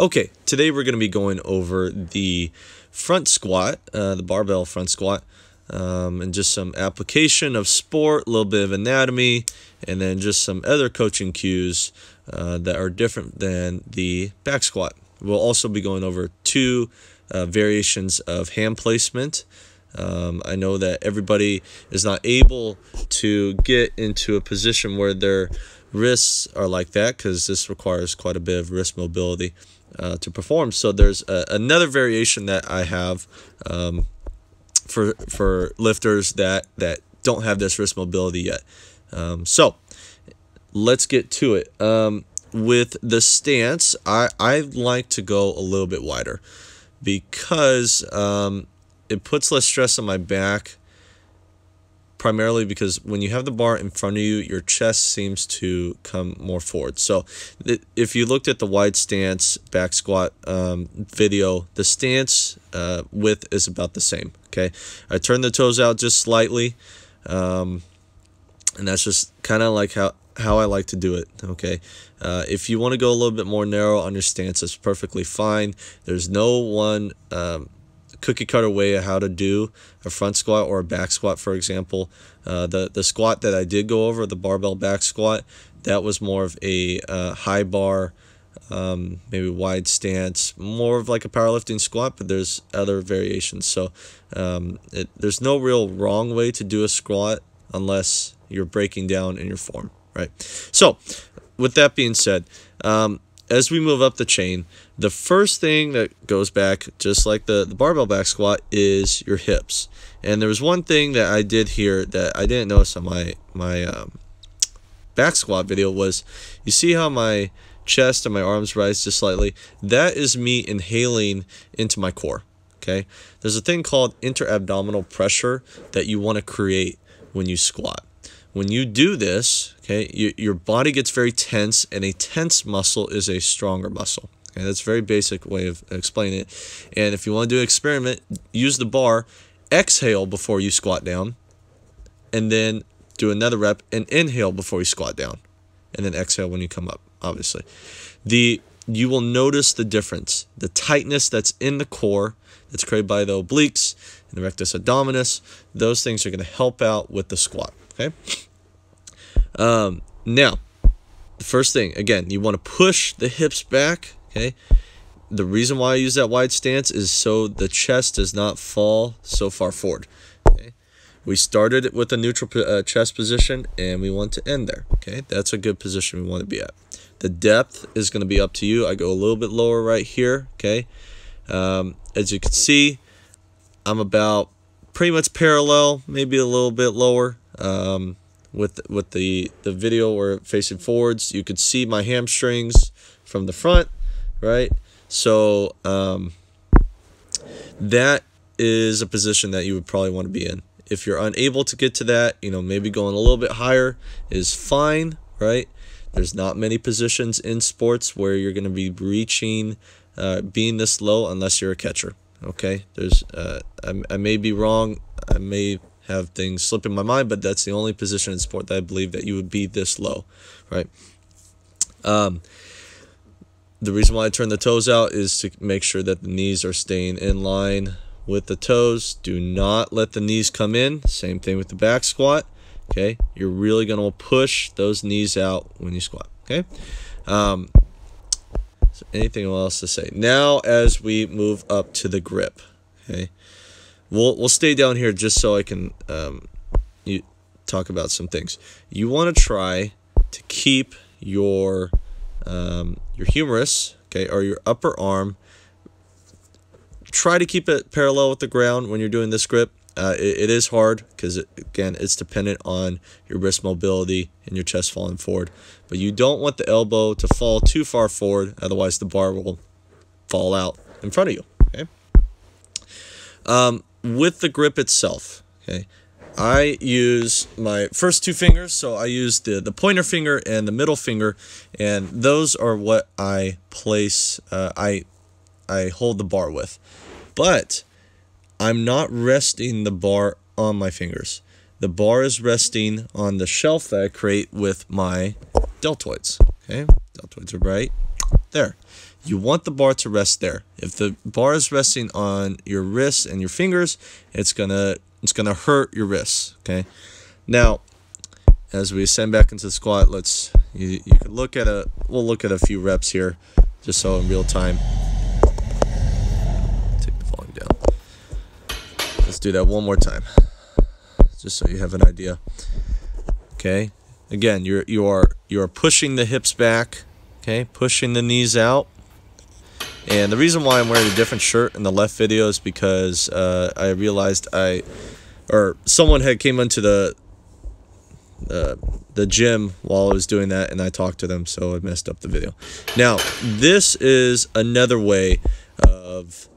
Okay, today we're going to be going over the front squat, the barbell front squat, and just some application of sport, a little bit of anatomy, and then just some other coaching cues that are different than the back squat. We'll also be going over two variations of hand placement. I know that everybody is not able to get into a position where their wrists are like that, because this requires quite a bit of wrist mobility to perform. So there's another variation that I have for lifters that don't have this wrist mobility yet. So let's get to it. With the stance, I like to go a little bit wider because it puts less stress on my back, primarily because when you have the bar in front of you, your chest seems to come more forward. So if you looked at the wide stance back squat video, the stance width is about the same. Okay, I turn the toes out just slightly, and that's just kind of like how I like to do it. Okay, if you want to go a little bit more narrow on your stance, that's perfectly fine. There's no one cookie cutter way of how to do a front squat or a back squat. For example, the squat that I did go over, the barbell back squat, that was more of a high bar, maybe wide stance, more of like a powerlifting squat, but there's other variations. So there's no real wrong way to do a squat unless you're breaking down in your form, right? So with that being said, as we move up the chain, the first thing that goes back, just like the barbell back squat, is your hips. And there was one thing that I did here that I didn't notice on my back squat video was, you see how my chest and my arms rise just slightly? That is me inhaling into my core. Okay, there's a thing called interabdominal pressure that you want to create when you squat. When you do this, okay, your body gets very tense, and a tense muscle is a stronger muscle. Okay, that's a very basic way of explaining it. And if you want to do an experiment, use the bar, exhale before you squat down, and then do another rep and inhale before you squat down, and then exhale when you come up, obviously. You will notice the difference. The tightness that's in the core, that's created by the obliques and the rectus abdominis, those things are going to help out with the squat. Okay. Now, the first thing, again, you want to push the hips back. Okay. The reason why I use that wide stance is so the chest does not fall so far forward. Okay. We started with a neutral chest position, and we want to end there. Okay. That's a good position we want to be at. The depth is going to be up to you. I go a little bit lower right here. Okay. As you can see, I'm about pretty much parallel, maybe a little bit lower. With the video where facing forwards, you could see my hamstrings from the front, right? So that is a position that you would probably want to be in. If you're unable to get to that, maybe going a little bit higher is fine, right? There's not many positions in sports where you're going to be reaching, being this low, unless you're a catcher. Okay, there's I may be wrong. I may have things slip in my mind, but that's the only position in sport that I believe that you would be this low, right? The reason why I turn the toes out is to make sure that the knees are staying in line with the toes. Do not let the knees come in. Same thing with the back squat. Okay, you're really going to push those knees out when you squat. Okay. So anything else to say? Now, as we move up to the grip, okay. We'll stay down here just so I can talk about some things. You want to try to keep your humerus, okay, or your upper arm. Try to keep it parallel with the ground when you're doing this grip. It is hard because, again, it's dependent on your wrist mobility and your chest falling forward. But you don't want the elbow to fall too far forward, otherwise the bar will fall out in front of you. Okay. With the grip itself, okay, I use my first two fingers. So I use the pointer finger and the middle finger, and those are what I place. I hold the bar with, but I'm not resting the bar on my fingers. The bar is resting on the shelf that I create with my deltoids. Okay, deltoids are right there. you want the bar to rest there. If the bar is resting on your wrists and your fingers, it's gonna hurt your wrists. Okay. Now, as we ascend back into the squat, you can look at we'll look at a few reps here, just so in real time. Take the volume down. Let's do that one more time, just so you have an idea. Okay. Again, you are pushing the hips back. Okay, pushing the knees out. And the reason why I'm wearing a different shirt in the left video is because I realized someone had came into the gym while I was doing that, and I talked to them, so I messed up the video. Now, this is another way of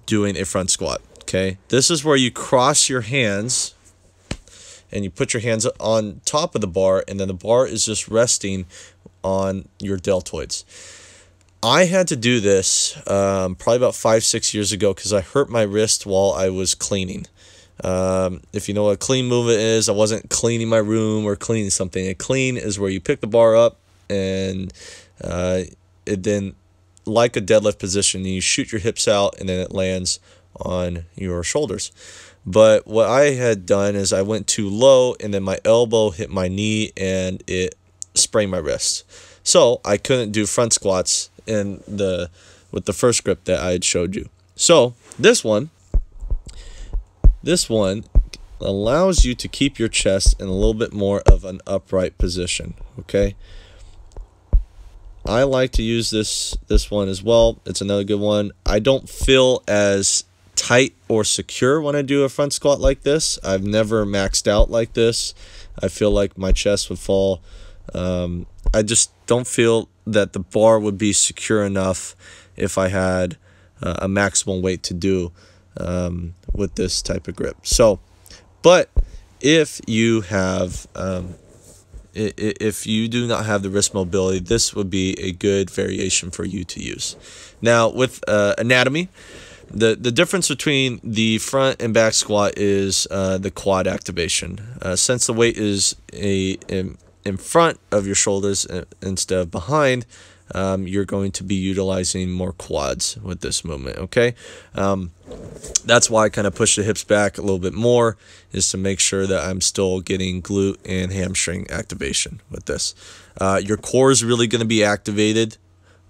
doing a front squat. Okay, this is where you cross your hands and you put your hands on top of the bar, and then the bar is just resting on your deltoids. I had to do this probably about 5-6 years ago because I hurt my wrist while I was cleaning. If you know what a clean movement is, I wasn't cleaning my room or cleaning something. A clean is where you pick the bar up and it then, like a deadlift position, you shoot your hips out and then it lands on your shoulders. But what I had done is I went too low, and then my elbow hit my knee and it sprained my wrist. So I couldn't do front squats with the first grip that I had showed you. So this one allows you to keep your chest in a little bit more of an upright position. Okay. I like to use this one as well. It's another good one. I don't feel as tight or secure when I do a front squat like this. I've never maxed out like this. I feel like my chest would fall. I just don't feel that the bar would be secure enough if I had a maximum weight to do with this type of grip. So, but if you have if you do not have the wrist mobility, this would be a good variation for you to use. Now, with anatomy, the difference between the front and back squat is the quad activation. Since the weight is in front of your shoulders instead of behind, you're going to be utilizing more quads with this movement. Okay, that's why I kind of push the hips back a little bit more, is to make sure that I'm still getting glute and hamstring activation with this. Your core is really going to be activated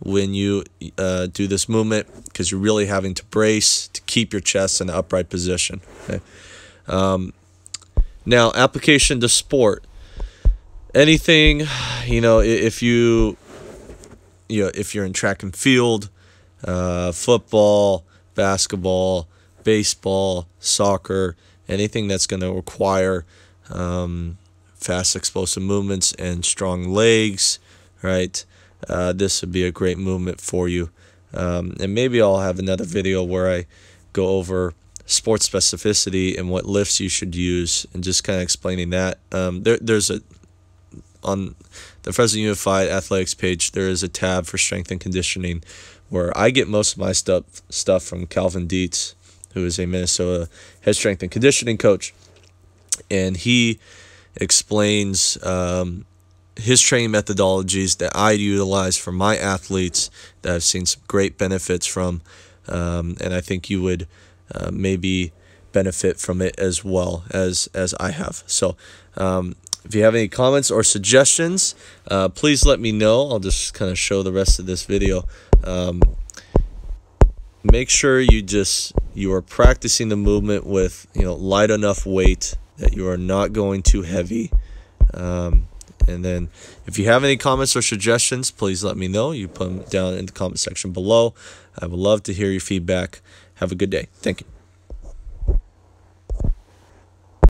when you do this movement, because you're really having to brace to keep your chest in an upright position. Okay? Now, application to sport. Anything, if you're in track and field, football, basketball, baseball, soccer, anything that's going to require fast, explosive movements and strong legs, right? This would be a great movement for you. And maybe I'll have another video where I go over sports specificity and what lifts you should use, and just kind of explaining that. On the Fresno Unified Athletics page, there is a tab for strength and conditioning, where I get most of my stuff from Calvin Dietz, who is a Minnesota head strength and conditioning coach, and he explains his training methodologies that I utilize for my athletes that I've seen some great benefits from, and I think you would maybe benefit from it as well as I have. So if you have any comments or suggestions, please let me know. I'll just kind of show the rest of this video. Make sure you are practicing the movement with light enough weight that you are not going too heavy. And then if you have any comments or suggestions, please let me know. You put them down in the comment section below. I would love to hear your feedback. Have a good day. Thank you.